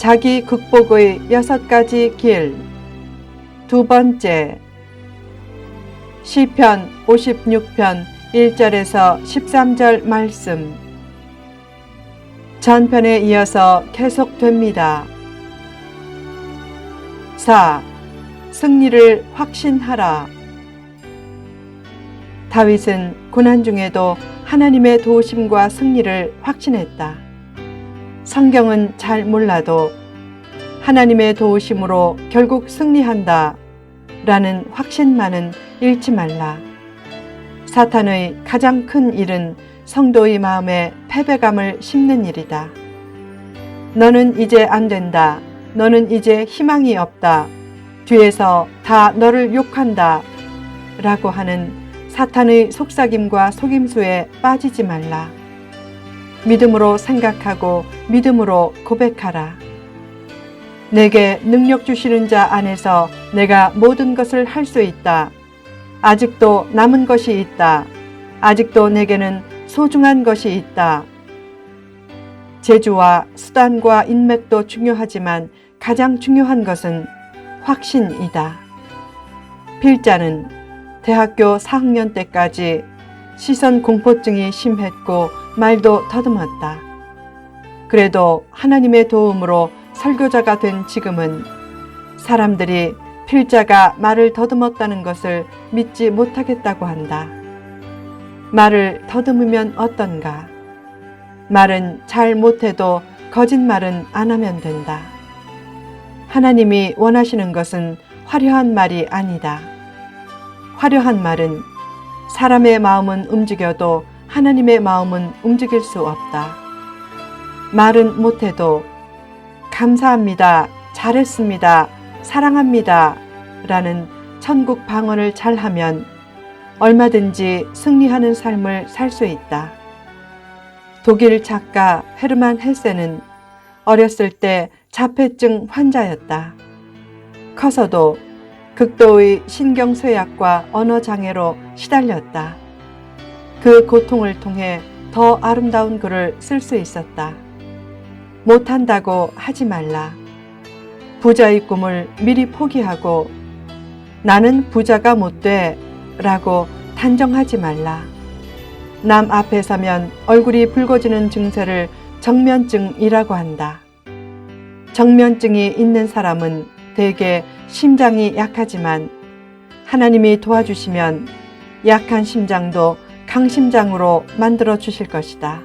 자기 극복의 6가지 길. 두 번째, 시편 56편 1절에서 13절 말씀. 전편에 이어서 계속됩니다. 4. 승리를 확신하라. 다윗은 고난 중에도 하나님의 도우심과 승리를 확신했다. 성경은 잘 몰라도 하나님의 도우심으로 결국 승리한다 라는 확신만은 잃지 말라. 사탄의 가장 큰 일은 성도의 마음에 패배감을 심는 일이다. 너는 이제 안 된다. 너는 이제 희망이 없다. 뒤에서 다 너를 욕한다. 라고 하는 사탄의 속삭임과 속임수에 빠지지 말라. 믿음으로 생각하고 믿음으로 고백하라. 내게 능력 주시는 자 안에서 내가 모든 것을 할 수 있다. 아직도 남은 것이 있다. 아직도 내게는 소중한 것이 있다. 재주와 수단과 인맥도 중요하지만 가장 중요한 것은 확신이다. 필자는 대학교 4학년 때까지 시선 공포증이 심했고 말도 더듬었다. 그래도 하나님의 도움으로 설교자가 된 지금은 사람들이 필자가 말을 더듬었다는 것을 믿지 못하겠다고 한다. 말을 더듬으면 어떤가? 말은 잘 못해도 거짓말은 안 하면 된다. 하나님이 원하시는 것은 화려한 말이 아니다. 화려한 말은 사람의 마음은 움직여도 하나님의 마음은 움직일 수 없다. 말은 못해도 감사합니다, 잘했습니다, 사랑합니다 라는 천국 방언을 잘하면 얼마든지 승리하는 삶을 살 수 있다. 독일 작가 헤르만 헤세는 어렸을 때 자폐증 환자였다. 커서도 극도의 신경쇠약과 언어장애로 시달렸다. 그 고통을 통해 더 아름다운 글을 쓸 수 있었다. 못한다고 하지 말라. 부자의 꿈을 미리 포기하고 나는 부자가 못 돼 라고 단정하지 말라. 남 앞에 서면 얼굴이 붉어지는 증세를 정면증이라고 한다. 정면증이 있는 사람은 대개 심장이 약하지만 하나님이 도와주시면 약한 심장도 강심장으로 만들어 주실 것이다.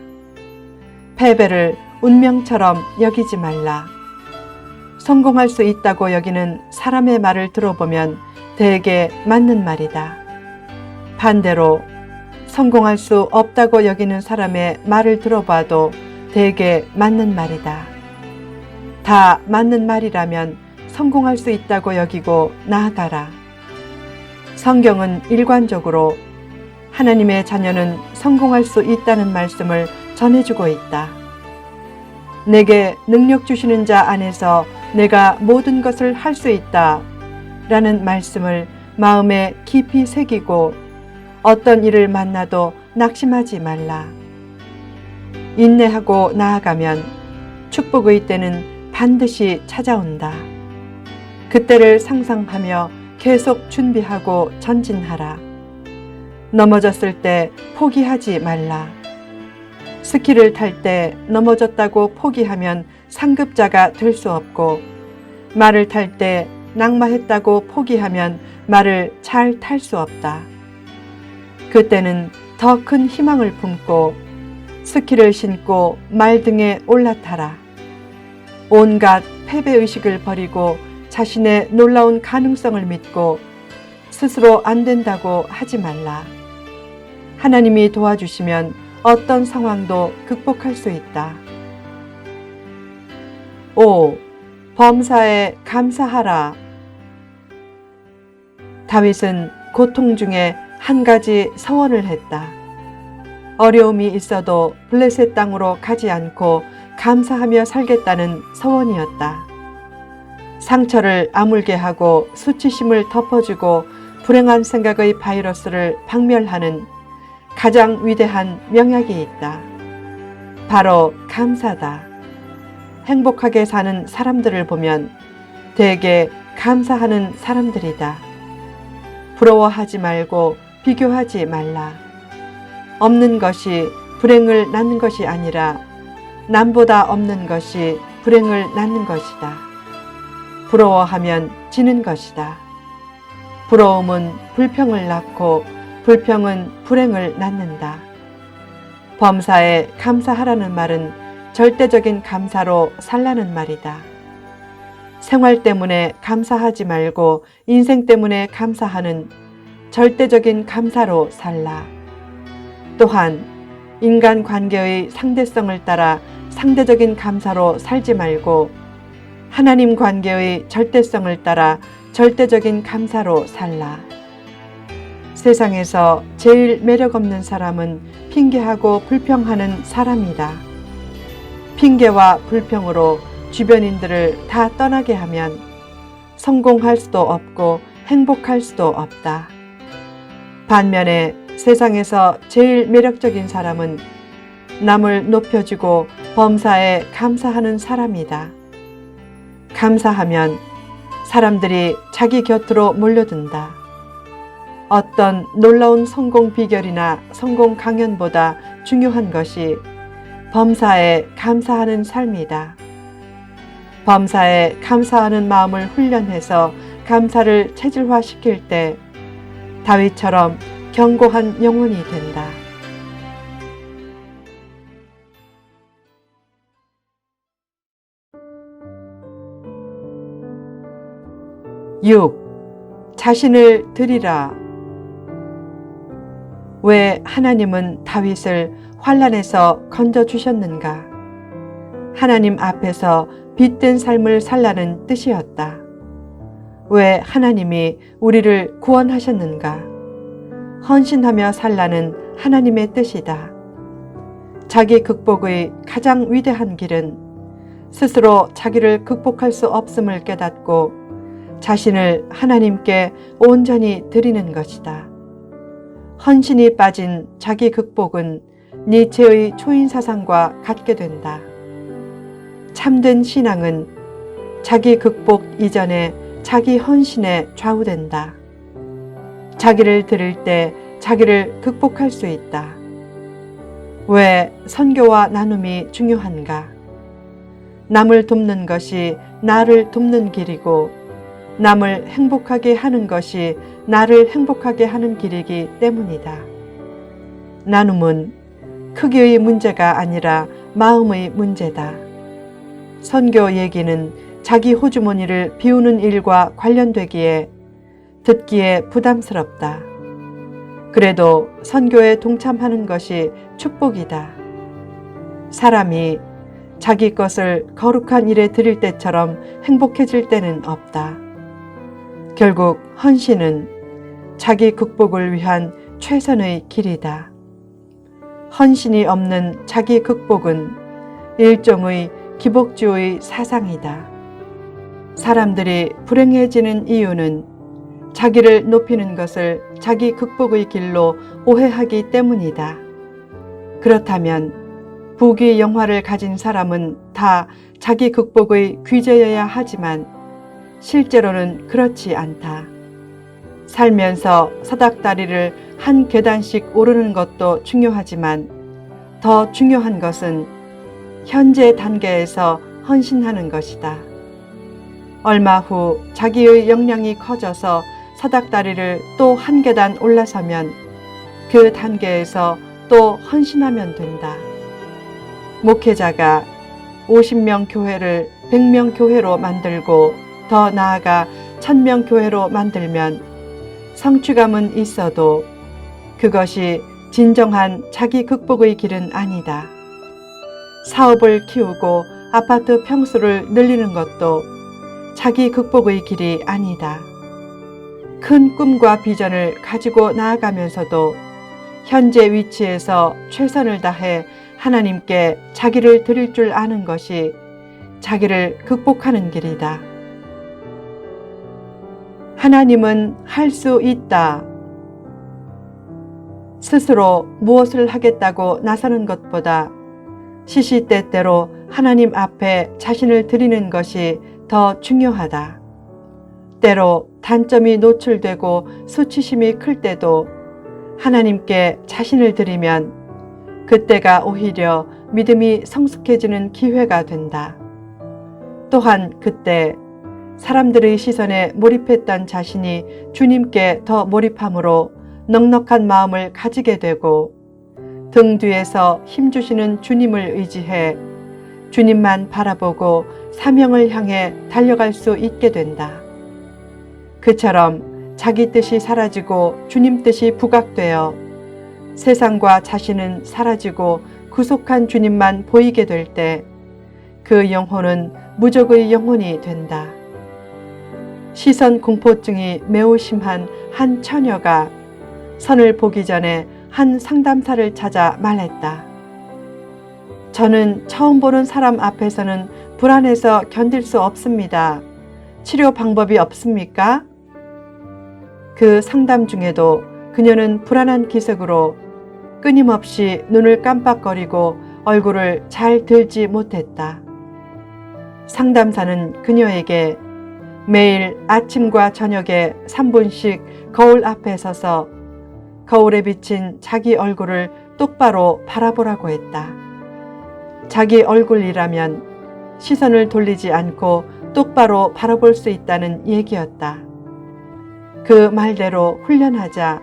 패배를 운명처럼 여기지 말라. 성공할 수 있다고 여기는 사람의 말을 들어보면 대개 맞는 말이다. 반대로 성공할 수 없다고 여기는 사람의 말을 들어봐도 대개 맞는 말이다. 다 맞는 말이라면 성공할 수 있다고 여기고 나아가라. 성경은 일관적으로 하나님의 자녀는 성공할 수 있다는 말씀을 전해주고 있다. 내게 능력 주시는 자 안에서 내가 모든 것을 할 수 있다 라는 말씀을 마음에 깊이 새기고 어떤 일을 만나도 낙심하지 말라. 인내하고 나아가면 축복의 때는 반드시 찾아온다. 그때를 상상하며 계속 준비하고 전진하라. 넘어졌을 때 포기하지 말라. 스키를 탈 때 넘어졌다고 포기하면 상급자가 될 수 없고 말을 탈 때 낙마했다고 포기하면 말을 잘 탈 수 없다. 그때는 더 큰 희망을 품고 스키를 신고 말 등에 올라타라. 온갖 패배의식을 버리고 자신의 놀라운 가능성을 믿고 스스로 안 된다고 하지 말라. 하나님이 도와주시면 어떤 상황도 극복할 수 있다. 5. 범사에 감사하라. 다윗은 고통 중에 한 가지 서원을 했다. 어려움이 있어도 블레셋 땅으로 가지 않고 감사하며 살겠다는 서원이었다. 상처를 아물게 하고 수치심을 덮어주고 불행한 생각의 바이러스를 박멸하는 가장 위대한 명약이 있다. 바로 감사다. 행복하게 사는 사람들을 보면 대개 감사하는 사람들이다. 부러워하지 말고 비교하지 말라. 없는 것이 불행을 낳는 것이 아니라 남보다 없는 것이 불행을 낳는 것이다. 부러워하면 지는 것이다. 부러움은 불평을 낳고 불평은 불행을 낳는다. 범사에 감사하라는 말은 절대적인 감사로 살라는 말이다. 생활 때문에 감사하지 말고 인생 때문에 감사하는 절대적인 감사로 살라. 또한 인간 관계의 상대성을 따라 상대적인 감사로 살지 말고 하나님 관계의 절대성을 따라 절대적인 감사로 살라. 세상에서 제일 매력 없는 사람은 핑계하고 불평하는 사람이다. 핑계와 불평으로 주변인들을 다 떠나게 하면 성공할 수도 없고 행복할 수도 없다. 반면에 세상에서 제일 매력적인 사람은 남을 높여주고 범사에 감사하는 사람이다. 감사하면 사람들이 자기 곁으로 몰려든다. 어떤 놀라운 성공 비결이나 성공 강연보다 중요한 것이 범사에 감사하는 삶이다. 범사에 감사하는 마음을 훈련해서 감사를 체질화시킬 때 다윗처럼 견고한 영혼이 된다. 6. 자신을 드리라. 왜 하나님은 다윗을 환난에서 건져주셨는가? 하나님 앞에서 빛된 삶을 살라는 뜻이었다. 왜 하나님이 우리를 구원하셨는가? 헌신하며 살라는 하나님의 뜻이다. 자기 극복의 가장 위대한 길은 스스로 자기를 극복할 수 없음을 깨닫고 자신을 하나님께 온전히 드리는 것이다. 헌신이 빠진 자기 극복은 니체의 초인사상과 같게 된다. 참된 신앙은 자기 극복 이전에 자기 헌신에 좌우된다. 자기를 드릴 때 자기를 극복할 수 있다. 왜 선교와 나눔이 중요한가? 남을 돕는 것이 나를 돕는 길이고 남을 행복하게 하는 것이 나를 행복하게 하는 길이기 때문이다. 나눔은 크기의 문제가 아니라 마음의 문제다. 선교 얘기는 자기 호주머니를 비우는 일과 관련되기에 듣기에 부담스럽다. 그래도 선교에 동참하는 것이 축복이다. 사람이 자기 것을 거룩한 일에 드릴 때처럼 행복해질 때는 없다. 결국 헌신은 자기 극복을 위한 최선의 길이다. 헌신이 없는 자기 극복은 일종의 기복주의 사상이다. 사람들이 불행해지는 이유는 자기를 높이는 것을 자기 극복의 길로 오해하기 때문이다. 그렇다면 부귀 영화를 가진 사람은 다 자기 극복의 귀재여야 하지만 실제로는 그렇지 않다. 살면서 사닥다리를 한 계단씩 오르는 것도 중요하지만 더 중요한 것은 현재 단계에서 헌신하는 것이다. 얼마 후 자기의 역량이 커져서 사닥다리를 또 한 계단 올라서면 그 단계에서 또 헌신하면 된다. 목회자가 50명 교회를 100명 교회로 만들고 더 나아가 1000명 교회로 만들면 성취감은 있어도 그것이 진정한 자기 극복의 길은 아니다. 사업을 키우고 아파트 평수를 늘리는 것도 자기 극복의 길이 아니다. 큰 꿈과 비전을 가지고 나아가면서도 현재 위치에서 최선을 다해 하나님께 자기를 드릴 줄 아는 것이 자기를 극복하는 길이다. 하나님은 할 수 있다. 스스로 무엇을 하겠다고 나서는 것보다 시시때때로 하나님 앞에 자신을 드리는 것이 더 중요하다. 때로 단점이 노출되고 수치심이 클 때도 하나님께 자신을 드리면 그때가 오히려 믿음이 성숙해지는 기회가 된다. 또한 그때 사람들의 시선에 몰입했던 자신이 주님께 더 몰입함으로 넉넉한 마음을 가지게 되고 등 뒤에서 힘주시는 주님을 의지해 주님만 바라보고 사명을 향해 달려갈 수 있게 된다. 그처럼 자기 뜻이 사라지고 주님 뜻이 부각되어 세상과 자신은 사라지고 구속한 주님만 보이게 될 때 그 영혼은 무적의 영혼이 된다. 시선 공포증이 매우 심한 한 처녀가 선을 보기 전에 한 상담사를 찾아 말했다. 저는 처음 보는 사람 앞에서는 불안해서 견딜 수 없습니다. 치료 방법이 없습니까? 그 상담 중에도 그녀는 불안한 기색으로 끊임없이 눈을 깜빡거리고 얼굴을 잘 들지 못했다. 상담사는 그녀에게 매일 아침과 저녁에 3분씩 거울 앞에 서서 거울에 비친 자기 얼굴을 똑바로 바라보라고 했다. 자기 얼굴이라면 시선을 돌리지 않고 똑바로 바라볼 수 있다는 얘기였다. 그 말대로 훈련하자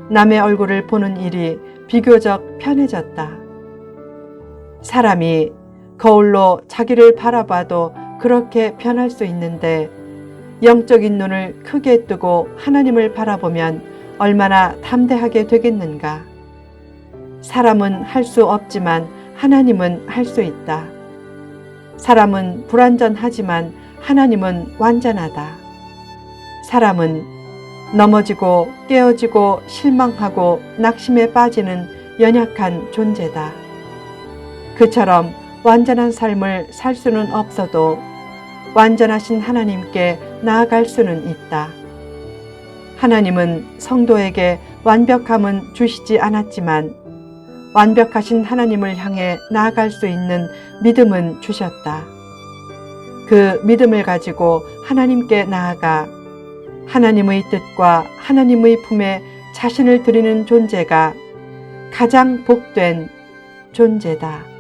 남의 얼굴을 보는 일이 비교적 편해졌다. 사람이 거울로 자기를 바라봐도 그렇게 변할 수 있는데 영적인 눈을 크게 뜨고 하나님을 바라보면 얼마나 담대하게 되겠는가. 사람은 할 수 없지만 하나님은 할 수 있다. 사람은 불완전하지만 하나님은 완전하다. 사람은 넘어지고 깨어지고 실망하고 낙심에 빠지는 연약한 존재다. 그처럼 완전한 삶을 살 수는 없어도 완전하신 하나님께 나아갈 수는 있다. 하나님은 성도에게 완벽함은 주시지 않았지만 완벽하신 하나님을 향해 나아갈 수 있는 믿음은 주셨다. 그 믿음을 가지고 하나님께 나아가 하나님의 뜻과 하나님의 품에 자신을 드리는 존재가 가장 복된 존재다.